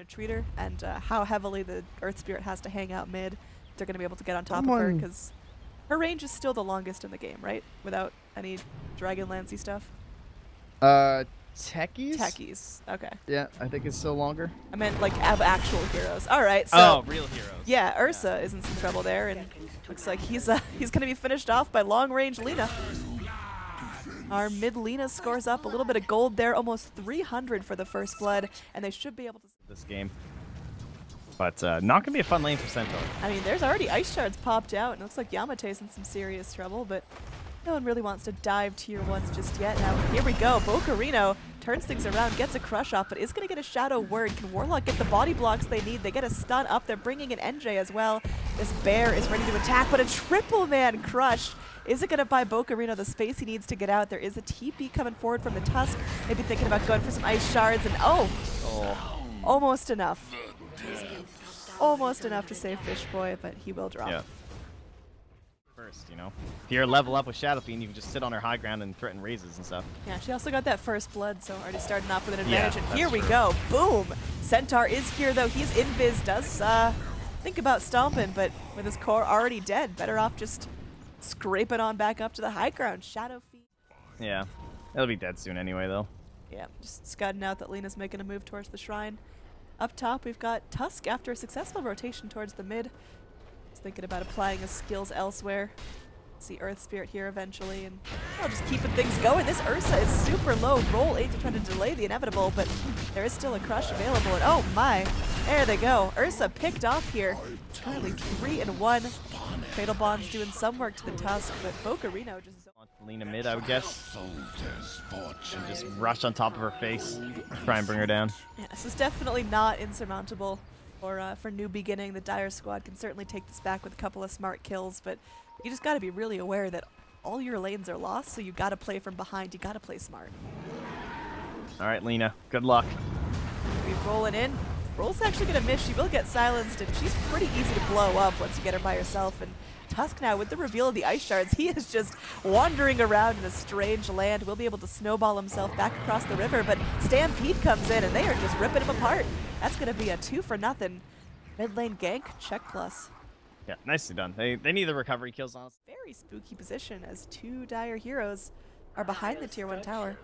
to treat her, and how heavily the Earth Spirit has to hang out mid. They're going to be able to get on top of her, because her range is still the longest in the game, right? Without any Dragonlancy stuff? Techies? Techies, okay. Yeah, I think it's still longer. I meant like of actual heroes. All right, so. Oh, real heroes. Yeah, Ursa is in some trouble there, and looks like he's going to be finished off by long-range Lina. Our mid Lina scores up a little bit of gold there, almost 300 for the first blood, and they should be able to... This game. But not going to be a fun lane for Centaur. I mean, there's already ice shards popped out, and it looks like Yamate's in some serious trouble, but no one really wants to dive tier 1s just yet. Now, here we go. Bocarino turns things around, gets a crush off, but is going to get a shadow word. Can Warlock get the body blocks they need? They get a stun up. They're bringing in NJ as well. This bear is ready to attack, but a triple man crush. Is it going to buy Bocarino the space he needs to get out? There is a TP coming forward from the Tusk. Maybe thinking about going for some ice shards, and almost enough. Almost enough to save Fish Boy, but he will drop. Yeah. First, you know, if you're level up with Shadow Fiend, you can just sit on her high ground and threaten raises and stuff. Yeah, she also got that first blood, so already starting off with an advantage. Yeah, and here we go. Boom! Centaur is here, though. He's invis, does think about stomping, but with his core already dead, better off just scraping on back up to the high ground. Shadow Fiend. Yeah, it'll be dead soon anyway, though. Yeah, just scouting out that Lina's making a move towards the shrine. Up top, we've got Tusk after a successful rotation towards the mid. He's thinking about applying his skills elsewhere. See Earth Spirit here eventually, and just keeping things going. This Ursa is super low. Roll 8 to try to delay the inevitable, but there is still a crush available, and oh my, there they go. Ursa picked off here. It's currently 3-1. Fatal Bond's doing some work to the Tusk, but Bocarino just... Lina mid, I would guess. And just rush on top of her face. Try and bring her down. Yeah, this is definitely not insurmountable for New Beginning. The Dire squad can certainly take this back with a couple of smart kills, but you just got to be really aware that all your lanes are lost, so you got to play from behind. You got to play smart. All right, Lina, good luck. We're rolling in. Roll's actually going to miss. She will get silenced, and she's pretty easy to blow up once you get her by herself. And Tusk now, with the reveal of the ice shards, he is just wandering around in a strange land. Will be able to snowball himself back across the river, but Stampede comes in, and they are just ripping him apart. That's going to be a 2-for-0. Mid lane gank, check plus. Yeah, nicely done. They need the recovery kills on us. Very spooky position as two Dire heroes are behind the tier 1 tower.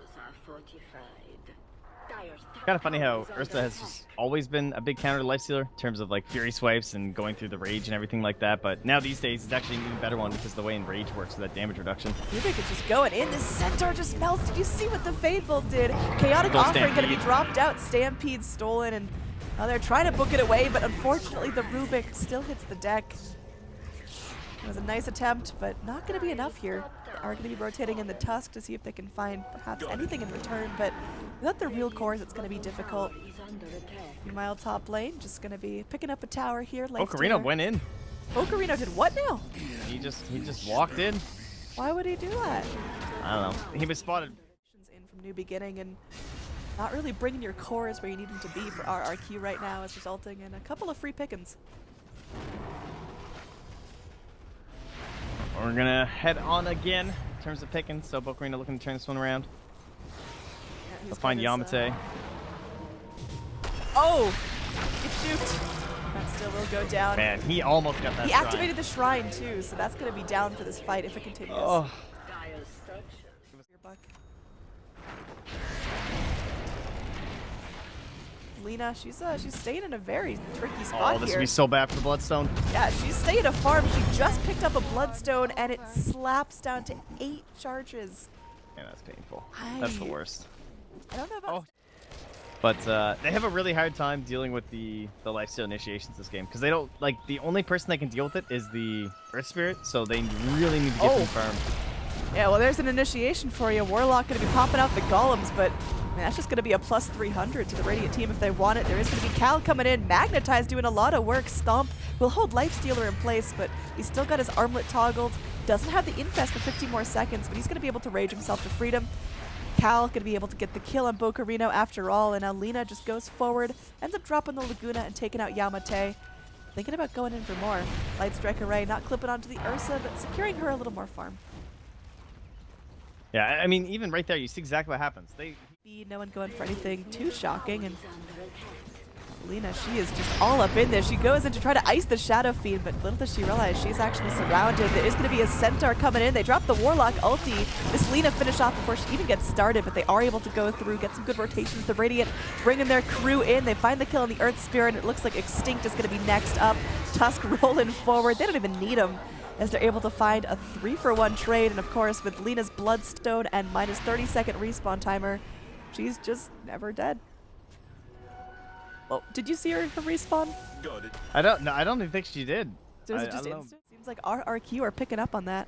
Kind of funny how Ursa has just always been a big counter to Lifestealer in terms of like Fury swipes and going through the Rage and everything like that, but now these days it's actually an even better one because of the way Enrage works with that damage reduction. Rubik is just going in. This Centaur just melts. Did you see what the Fade Bolt did? Chaotic Offering going to be dropped out. Stampede stolen, and now they're trying to book it away, but unfortunately the Rubik still hits the deck. It was a nice attempt, but not going to be enough here. They are going to be rotating in the Tusk to see if they can find perhaps anything in return, but without the real cores, it's going to be difficult. Meanwhile, top lane, just going to be picking up a tower here. Bocarino went in. Bocarino did what now? He just walked in. Why would he do that? I don't know. He was spotted. In from New Beginning, and not really bringing your cores where you need them to be for RRQ right now is resulting in a couple of free pickings. We're gonna head on again in terms of picking, so Bocarino looking to turn this one around. Yeah, We'll find Yamate. Oh! Get shoot! That still will go down. Man, he almost got that He shrine. activated the shrine too, so that's gonna be down for this fight if it continues. Oh. Lina, she's staying in a very tricky spot Oh, this here. would be so bad for the Bloodstone. Yeah, she's staying a farm. She just picked up a Bloodstone, and it slaps down to 8 charges. Yeah, that's painful. That's the worst. I don't know about... But they have a really hard time dealing with the lifesteal initiations this game, because they don't, like, the only person that can deal with it is the Earth Spirit, so they really need to get them firm. Yeah, well, there's an initiation for you. Warlock going to be popping out the golems, but man, that's just going to be a plus 300 to the Radiant team if they want it. There is going to be Kal coming in. Magnetize doing a lot of work. Stomp will hold Lifestealer in place, but he's still got his armlet toggled. Doesn't have the infest for 50 more seconds, but he's going to be able to rage himself to freedom. Kal going to be able to get the kill on Bocarino after all, and Alina just goes forward, ends up dropping the Laguna and taking out Yamate. Thinking about going in for more. Light Strike Array not clipping onto the Ursa, but securing her a little more farm. Yeah, I mean, even right there, you see exactly what happens. No one going for anything too shocking, and Lina, she is just all up in this. She goes in to try to ice the Shadow Fiend, but little does she realize she's actually surrounded. There is going to be a Centaur coming in. They drop the Warlock ulti. This Lina finish off before she even gets started, but they are able to go through, get some good rotations. The Radiant bringing their crew in. They find the kill on the Earth Spirit, and it looks like Xtinct is going to be next up. Tusk rolling forward. They don't even need him, as they're able to find a 3-for-1 trade. And of course, with Lina's Bloodstone and minus 30-second respawn timer, she's just never dead. Oh, did you see her respawn? I don't know. I don't even think she did. So is it just instant? Seems like RR.QEON are picking up on that.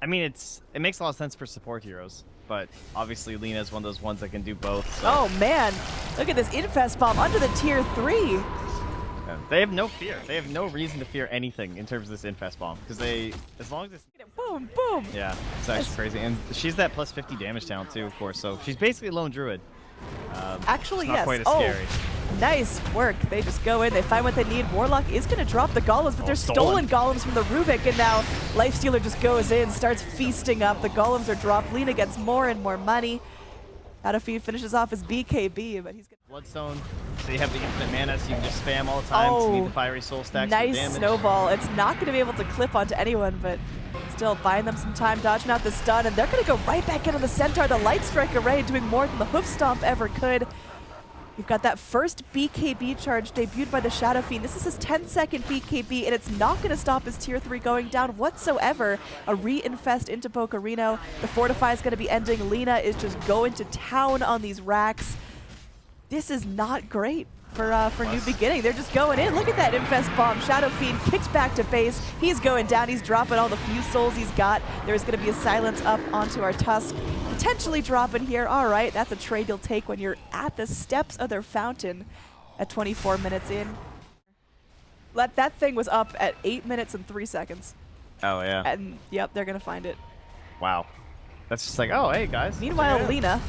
I mean, it makes a lot of sense for support heroes, but obviously Lina is one of those ones that can do both. So. Oh man, look at this Infest Bomb under the tier 3. Yeah, they have no fear. They have no reason to fear anything in terms of this Infest Bomb, because as long as it's... Boom, boom. Yeah, it's actually crazy. And she's that plus 50 damage talent too, of course, so she's basically Lone Druid. Actually, not yes. quite as scary. Nice work. They just go in, they find what they need. Warlock is going to drop the golems, but they're stolen golems from the Rubik, and now Lifestealer just goes in, starts feasting up. The golems are dropped. Lina gets more and more money. Shadowfiend finishes off his BKB, but he's gonna... Bloodstone, so you have the infinite mana, so you can just spam all the time. So you need the fiery soul stacks. Nice damage. snowball. It's not going to be able to clip onto anyone, but still buying them some time, dodging out the stun, and they're going to go right back in on the Centaur. The Light Strike array doing more than the Hoof Stomp ever could. You've got that first BKB charge debuted by the Shadow Fiend. This is his 10-second BKB, and it's not going to stop his tier 3 going down whatsoever. A re-infest into Bocarino. The Fortify is going to be ending. Lina is just going to town on these racks. This is not great for New Beginning. They're just going in. Look at that Infest Bomb. Shadow Fiend kicked back to base. He's going down. He's dropping all the few souls he's got. There's going to be a silence up onto our Tusk. Potentially dropping here. All right, that's a trade you'll take when you're at the steps of their fountain at 24 minutes in. That thing was up at 8 minutes and 3 seconds. Oh, yeah. And, yep, they're going to find it. Wow. That's just like, oh, hey, guys. Meanwhile, Lina...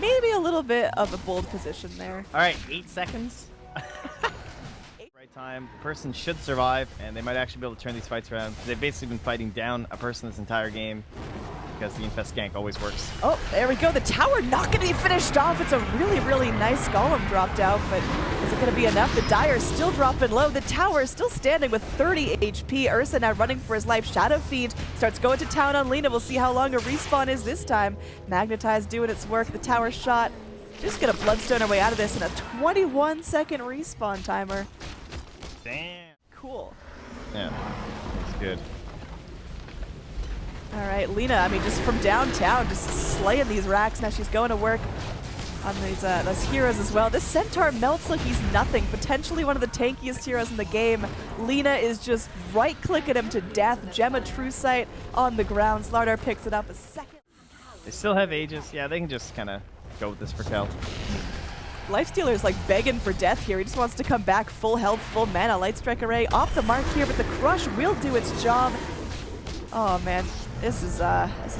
maybe a little bit of a bold position there. All right, 8 seconds. Right time. The person should survive, and they might actually be able to turn these fights around. They've basically been fighting down a person this entire game because the Infest gank always works. Oh, there we go. The tower not going to be finished off. It's a really, really nice golem dropped out, but is it going to be enough? The Dire still dropping low. The tower is still standing with 30 HP. Ursa now running for his life. Shadow Fiend starts going to town on Lina. We'll see how long a respawn is this time. Magnetize doing its work. The tower shot. Just going to Bloodstone our way out of this in a 21-second respawn timer. Damn. Cool. Yeah, that's good. All right, Lina, I mean, just from downtown, just slaying these racks. Now she's going to work on those heroes as well. This Centaur melts like he's nothing, potentially one of the tankiest heroes in the game. Lina is just right-clicking him to death. Gemma True Sight on the ground. Slardar picks it up a second. They still have Aegis. Yeah, they can just kind of go with this for Kel. Lifestealer is like begging for death here. He just wants to come back full health, full mana. Light Strike array off the mark here, but the Crush will do its job. Oh man, this is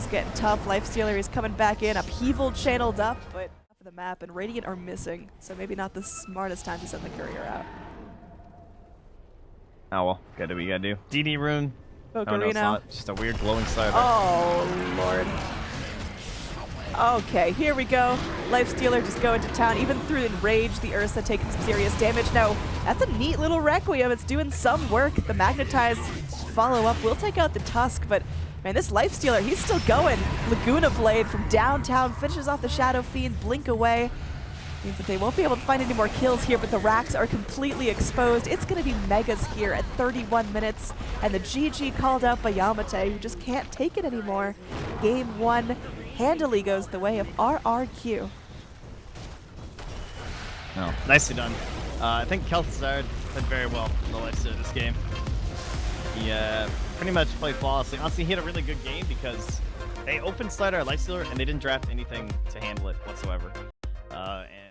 getting tough. Lifestealer is coming back in, upheaval channeled up, but off of the map, and Radiant are missing, so maybe not the smartest time to send the courier out. Oh well, gotta do what you gotta do. DD rune. Bocarino. Oh no, it's not. Just a weird glowing slider. Oh lord. Okay, here we go. Lifestealer just going to town. Even through Enrage, the Ursa taking some serious damage. Now, that's a neat little Requiem. It's doing some work. The Magnetize follow-up will take out the Tusk, but man, this Lifestealer, he's still going. Laguna Blade from downtown finishes off the Shadow Fiend. Blink away. Means that they won't be able to find any more kills here, but the racks are completely exposed. It's going to be Megas here at 31 minutes, and the GG called out by Yamate, who just can't take it anymore. Game 1 handily goes the way of RR.QEON. Oh, nicely done. I think KelThuzard did very well in the lifestealer of this game. He pretty much played flawlessly. Honestly, he had a really good game because they opened Slider at lifestealer and they didn't draft anything to handle it whatsoever. And